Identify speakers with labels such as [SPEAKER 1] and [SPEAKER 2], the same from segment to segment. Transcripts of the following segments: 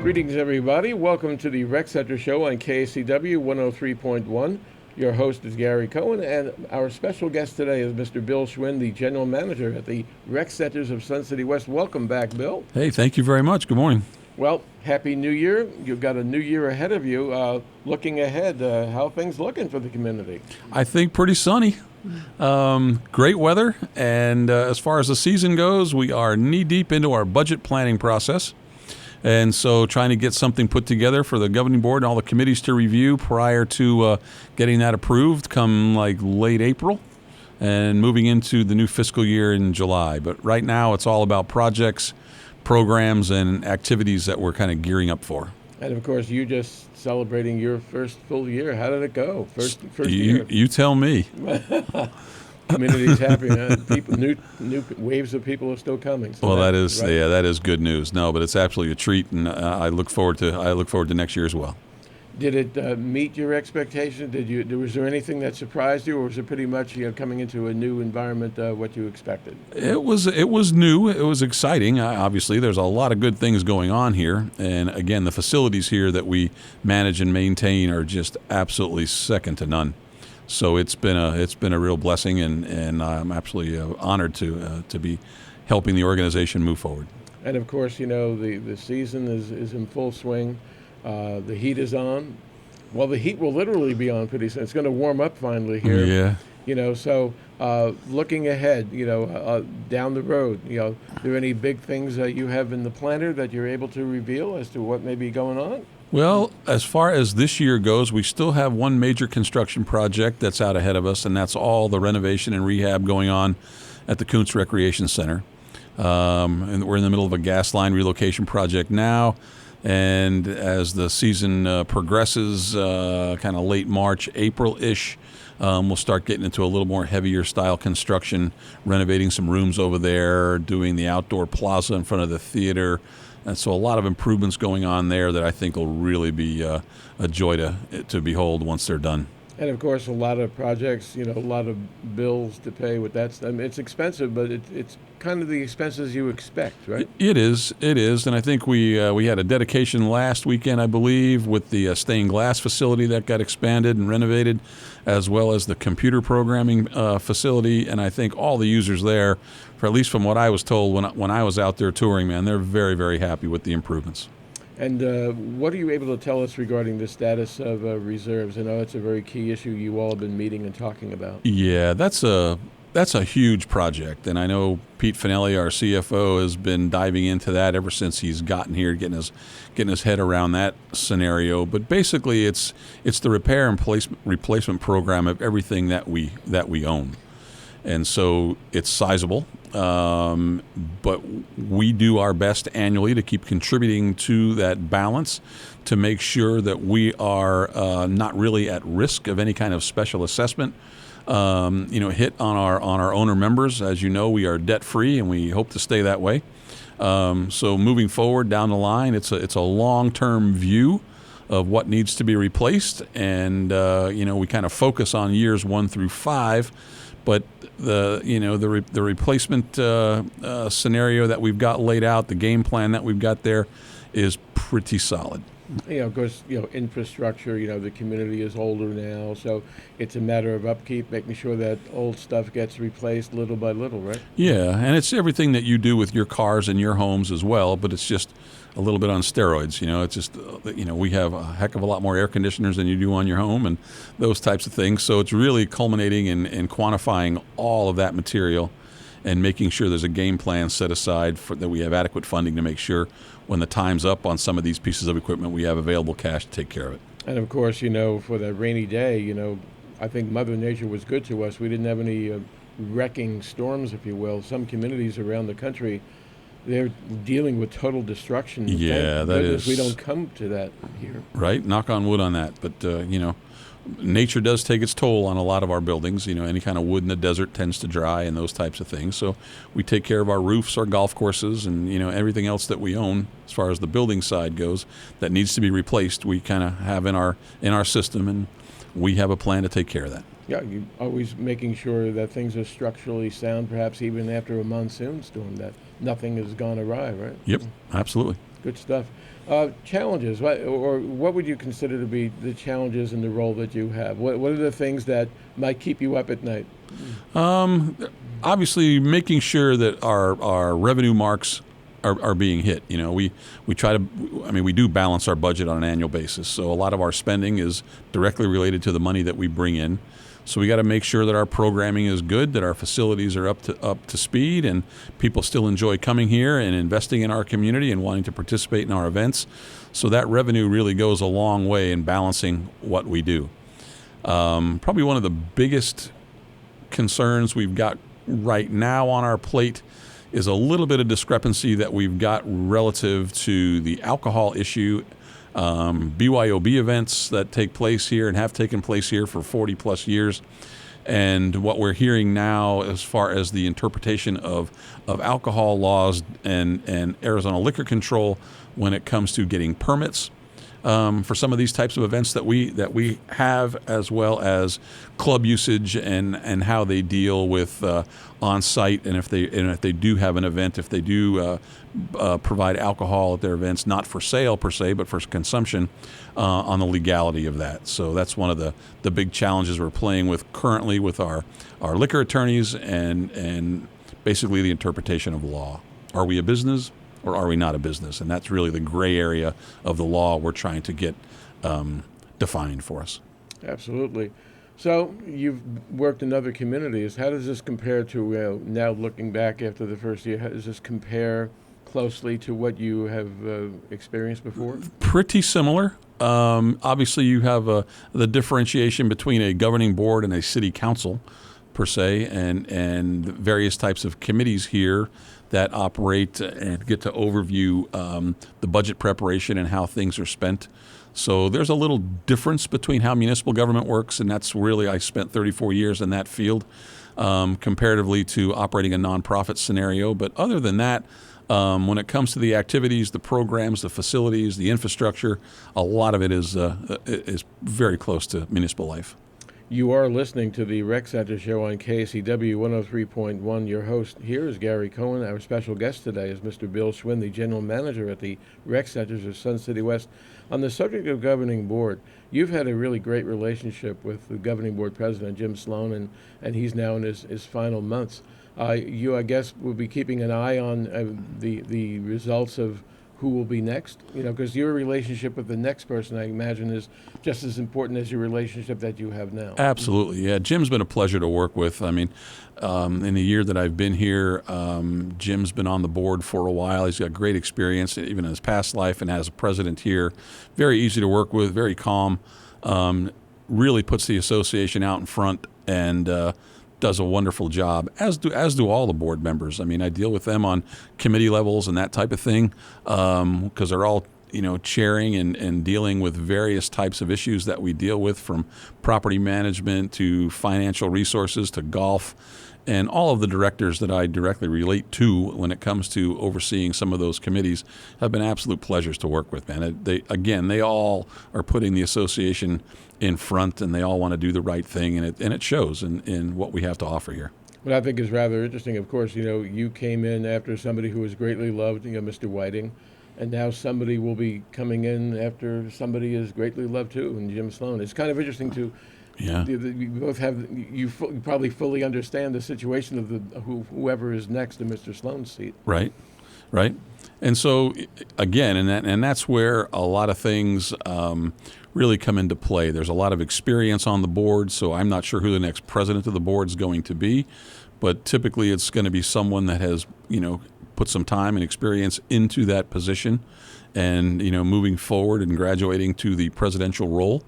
[SPEAKER 1] Greetings, everybody. Welcome to the Rec Center Show on KSCW 103.1. Your host is Gary Cohen, and our special guest today is Mr. Bill Schwind, the General Manager at the Rec Centers of Sun City West. Welcome back, Bill.
[SPEAKER 2] Hey, thank you very much. Good morning.
[SPEAKER 1] Well, Happy New Year. You've got a new year ahead of you. Looking ahead, how are things looking for the community?
[SPEAKER 2] I think pretty sunny. Great weather, and as far as the season goes, we are knee-deep into our budget planning process. And so trying to get something put together for the governing board and all the committees to review prior to getting that approved come like late April and moving into the new fiscal year in July. But right now it's all about projects, programs, and activities that we're kind of gearing up for.
[SPEAKER 1] And, of course, you just celebrating your first full year. How did it go? First year.
[SPEAKER 2] You tell me.
[SPEAKER 1] Community's happy. People, new waves of people are still coming. So
[SPEAKER 2] well,
[SPEAKER 1] that
[SPEAKER 2] is good news. No, but it's absolutely a treat, and I look forward to next year as well.
[SPEAKER 1] Did it meet your expectations? Was there anything that surprised you, or was it pretty much coming into a new environment what you expected?
[SPEAKER 2] It was new. It was exciting. Obviously, there's a lot of good things going on here, and again, the facilities here that we manage and maintain are just absolutely second to none. So it's been a real blessing, and I'm absolutely honored to be helping the organization move forward.
[SPEAKER 1] And of course, the season is in full swing. The heat is on. Well, the heat will literally be on pretty soon. It's going to warm up finally here.
[SPEAKER 2] Yeah.
[SPEAKER 1] So looking ahead, down the road, are there any big things that you have in the planner that you're able to reveal as to what may be going on?
[SPEAKER 2] Well, as far as this year goes, we still have one major construction project that's out ahead of us, and that's all the renovation and rehab going on at the Kuntz Recreation Center. And we're in the middle of a gas line relocation project now, and as the season progresses, kind of late March, April-ish, we'll start getting into a little more heavier style construction, renovating some rooms over there, doing the outdoor plaza in front of the theater. And so a lot of improvements going on there that I think will really be a joy to behold once they're done.
[SPEAKER 1] And, of course, a lot of projects, a lot of bills to pay with that. I mean, it's expensive, but it's kind of the expenses you expect, right?
[SPEAKER 2] It is. And I think we had a dedication last weekend, I believe, with the stained glass facility that got expanded and renovated, as well as the computer programming facility. And I think all the users there, for at least from what I was told when I was out there touring, man, they're very, very happy with the improvements.
[SPEAKER 1] And what are you able to tell us regarding the status of reserves? I know it's a very key issue you all have been meeting and talking about.
[SPEAKER 2] Yeah, that's a huge project, and I know Pete Finelli, our CFO, has been diving into that ever since he's gotten here, getting his head around that scenario. But basically, it's the repair and replacement program of everything that we own, and so it's sizable. But we do our best annually to keep contributing to that balance to make sure that we are not really at risk of any kind of special assessment hit on our owner members. As you know, we are debt free, and we hope to stay that way. So moving forward down the line, it's a long-term view of what needs to be replaced, and we kind of focus on years 1 through 5. But the replacement scenario that we've got laid out, the game plan that we've got there, is pretty solid.
[SPEAKER 1] Of course, infrastructure, the community is older now, so it's a matter of upkeep, making sure that old stuff gets replaced little by little, right?
[SPEAKER 2] Yeah, and it's everything that you do with your cars and your homes as well, but it's just a little bit on steroids. It's just, we have a heck of a lot more air conditioners than you do on your home and those types of things. So it's really culminating in quantifying all of that material and making sure there's a game plan set aside that we have adequate funding to make sure when the time's up on some of these pieces of equipment, we have available cash to take care of it.
[SPEAKER 1] And, of course, for that rainy day, I think Mother Nature was good to us. We didn't have any wrecking storms, if you will. Some communities around the country, they're dealing with total destruction.
[SPEAKER 2] Yeah,
[SPEAKER 1] Thank goodness we don't come to that here.
[SPEAKER 2] Right, knock on wood on that. But, nature does take its toll on a lot of our buildings. Any kind of wood in the desert tends to dry and those types of things. So we take care of our roofs, our golf courses, and everything else that we own as far as the building side goes that needs to be replaced. We kind of have in our system, and we have a plan to take care of that.
[SPEAKER 1] Yeah, you always making sure that things are structurally sound, perhaps even after a monsoon storm, that nothing has gone awry, right?
[SPEAKER 2] Yep, absolutely.
[SPEAKER 1] Good stuff. Challenges, or what would you consider to be the challenges in the role that you have? What are the things that might keep you up at night?
[SPEAKER 2] Obviously, making sure that our revenue marks are being hit. We try to, we do balance our budget on an annual basis. So a lot of our spending is directly related to the money that we bring in. So we got to make sure that our programming is good, that our facilities are up to speed, and people still enjoy coming here and investing in our community and wanting to participate in our events. So that revenue really goes a long way in balancing what we do. Probably one of the biggest concerns we've got right now on our plate is a little bit of discrepancy that we've got relative to the alcohol issue. BYOB events that take place here and have taken place here for 40 plus years. And what we're hearing now as far as the interpretation of alcohol laws and Arizona liquor control when it comes to getting permits for some of these types of events that we have, as well as club usage and how they deal with on-site, and if they do have an event, if they do provide alcohol at their events, not for sale per se, but for consumption, on the legality of that. So that's one of the big challenges we're playing with currently with our liquor attorneys and basically the interpretation of law. Are we a business or are we not a business? And that's really the gray area of the law we're trying to get defined for us.
[SPEAKER 1] Absolutely. So you've worked in other communities. How does this compare to, now looking back after the first year, how does this compare closely to what you have experienced before?
[SPEAKER 2] Pretty similar. Obviously, you have the differentiation between a governing board and a city council, per se, and various types of committees here that operate and get to overview the budget preparation and how things are spent. So there's a little difference between how municipal government works, and that's really, I spent 34 years in that field, comparatively to operating a nonprofit scenario. But other than that, when it comes to the activities, the programs, the facilities, the infrastructure, a lot of it is very close to municipal life.
[SPEAKER 1] You are listening to the Rec Center Show on KSCW 103.1. Your host here is Gary Cohen. Our special guest today is Mr. Bill Schwind, the General Manager at the Rec Centers of Sun City West. On the subject of governing board, you've had a really great relationship with the governing board president, Jim Sloan, and he's now in his final months. You, I guess, will be keeping an eye on the results of who will be next, because your relationship with the next person, I imagine, is just as important as your relationship that you have now.
[SPEAKER 2] Absolutely, yeah. Jim's been a pleasure to work with. I mean, in the year that I've been here, Jim's been on the board for a while. He's got great experience, even in his past life, and as a president here. Very easy to work with, very calm, really puts the association out in front, and does a wonderful job, as do all the board members. I mean, I deal with them on committee levels and that type of thing, because they're all chairing and dealing with various types of issues that we deal with, from property management to financial resources to golf, and all of the directors that I directly relate to when it comes to overseeing some of those committees have been absolute pleasures to work with, man. They all are putting the association in front, and they all want to do the right thing, and it shows in what we have to offer here.
[SPEAKER 1] What I think is rather interesting, of course, you came in after somebody who was greatly loved, Mr. Whiting, and now somebody will be coming in after somebody is greatly loved too, and Jim Sloan. It's kind of interesting to.
[SPEAKER 2] Yeah.
[SPEAKER 1] You both have, you probably fully understand the situation of whoever is next in Mr. Sloan's seat.
[SPEAKER 2] Right. And so, again, and that's where a lot of things really come into play. There's a lot of experience on the board, so I'm not sure who the next president of the board is going to be, but typically it's going to be someone that has, put some time and experience into that position, and moving forward and graduating to the presidential role.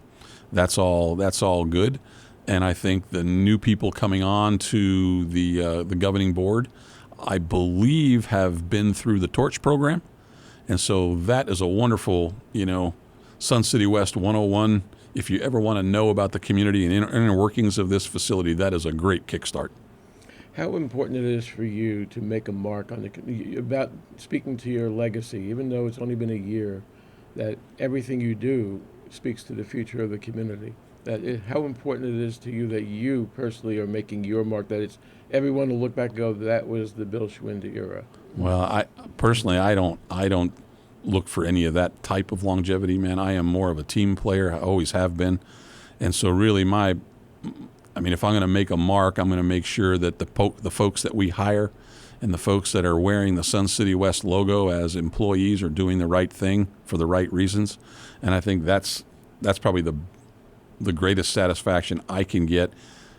[SPEAKER 2] That's all good, and I think the new people coming on to the governing board, I believe, have been through the Torch program, and so that is a wonderful, Sun City West 101. If you ever want to know about the community and inner workings of this facility, that is a great kickstart.
[SPEAKER 1] How important it is for you to make a mark on about speaking to your legacy, even though it's only been a year, that everything you do speaks to the future of the community. How important it is to you that you personally are making your mark, that it's everyone will look back and go, that was the Bill Schwind era.
[SPEAKER 2] Well, I don't look for any of that type of longevity, man. I am more of a team player. I always have been. And so really if I'm going to make a mark, I'm going to make sure that the folks that we hire and the folks that are wearing the Sun City West logo as employees are doing the right thing for the right reasons. And I think that's probably the greatest satisfaction I can get,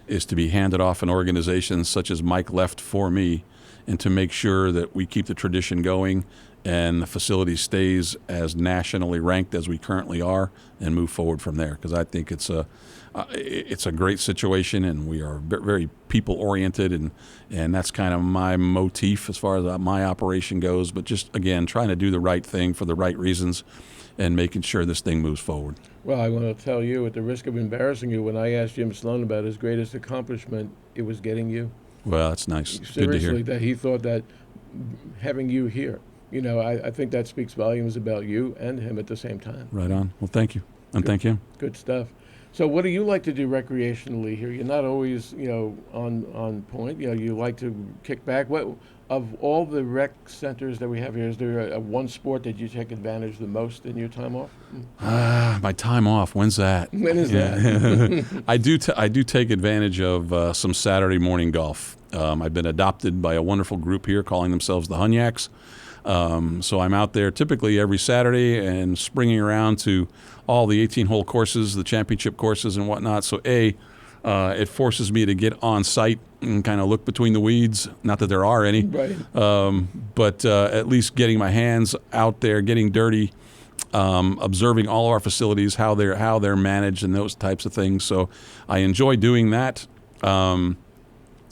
[SPEAKER 2] is to be handed off an organization such as Mike left for me, and to make sure that we keep the tradition going and the facility stays as nationally ranked as we currently are, and move forward from there. Because I think it's a great situation, and we are very people oriented, and that's kind of my motif as far as my operation goes. But just again, trying to do the right thing for the right reasons, and making sure this thing moves forward.
[SPEAKER 1] Well, I want to tell you, at the risk of embarrassing you, when I asked Jim Sloan about his greatest accomplishment, it was getting you.
[SPEAKER 2] Well, that's nice.
[SPEAKER 1] Seriously,
[SPEAKER 2] good to hear.
[SPEAKER 1] That he thought that having you here, I think that speaks volumes about you and him at the same time.
[SPEAKER 2] Right on. Well, thank you. And thank him.
[SPEAKER 1] Good stuff. So what do you like to do recreationally here? You're not always, on point. You like to kick back. What, of all the rec centers that we have here, is there a one sport that you take advantage the most in your time off?
[SPEAKER 2] My time off. When's that?
[SPEAKER 1] When is that?
[SPEAKER 2] I do take advantage of some Saturday morning golf. I've been adopted by a wonderful group here calling themselves the Hunyaks. So I'm out there typically every Saturday and springing around to all the 18-hole courses, the championship courses and whatnot. So it forces me to get on site and kind of look between the weeds. Not that there are any,
[SPEAKER 1] Right.
[SPEAKER 2] but at least getting my hands out there, getting dirty, observing all of our facilities, how they're managed, and those types of things. So I enjoy doing that.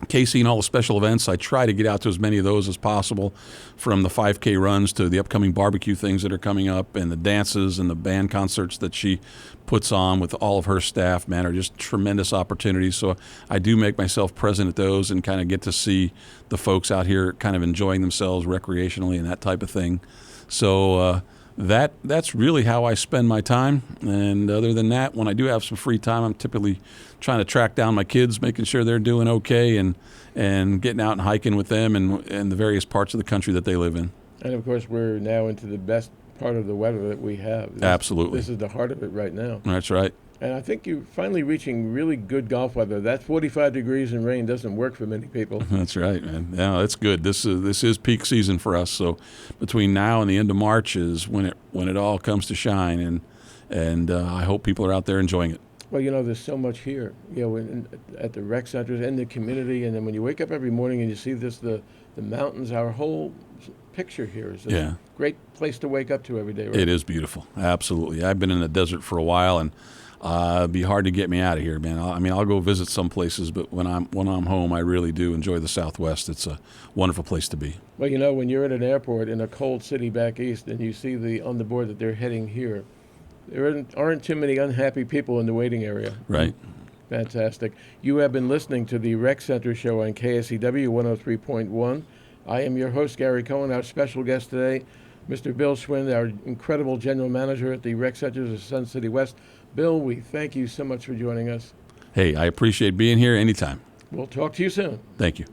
[SPEAKER 2] KC and all the special events, I try to get out to as many of those as possible, from the 5K runs to the upcoming barbecue things that are coming up, and the dances and the band concerts that she puts on with all of her staff, man, are just tremendous opportunities. So I do make myself present at those and kind of get to see the folks out here kind of enjoying themselves recreationally and that type of thing. So that's really how I spend my time. And other than that, when I do have some free time, I'm typically trying to track down my kids, making sure they're doing okay, and getting out and hiking with them in the various parts of the country that they live in.
[SPEAKER 1] And of course, we're now into the best part of the weather that we have.
[SPEAKER 2] Absolutely.
[SPEAKER 1] This is the heart of it right now.
[SPEAKER 2] That's right.
[SPEAKER 1] And I think you're finally reaching really good golf weather. That 45 degrees and rain doesn't work for many people.
[SPEAKER 2] That's right, man. Yeah, that's good. This is peak season for us. So between now and the end of March is when it all comes to shine, and I hope people are out there enjoying it.
[SPEAKER 1] Well, there's so much here, at the rec centers and the community. And then when you wake up every morning and you see the mountains, our whole picture here is a great place to wake up to every day, right?
[SPEAKER 2] It is beautiful. Absolutely. I've been in the desert for a while, and it'd be hard to get me out of here, man. I'll go visit some places, but when I'm home, I really do enjoy the Southwest. It's a wonderful place to be.
[SPEAKER 1] Well, when you're at an airport in a cold city back east and you see on the board that they're heading here, there aren't too many unhappy people in the waiting area.
[SPEAKER 2] Right.
[SPEAKER 1] Fantastic. You have been listening to the Rec Center Show on KSCW 103.1. I am your host, Gary Cohen. Our special guest today, Mr. Bill Schwind, our incredible general manager at the Rec Centers of Sun City West. Bill, we thank you so much for joining us.
[SPEAKER 2] Hey, I appreciate being here anytime.
[SPEAKER 1] We'll talk to you soon.
[SPEAKER 2] Thank you.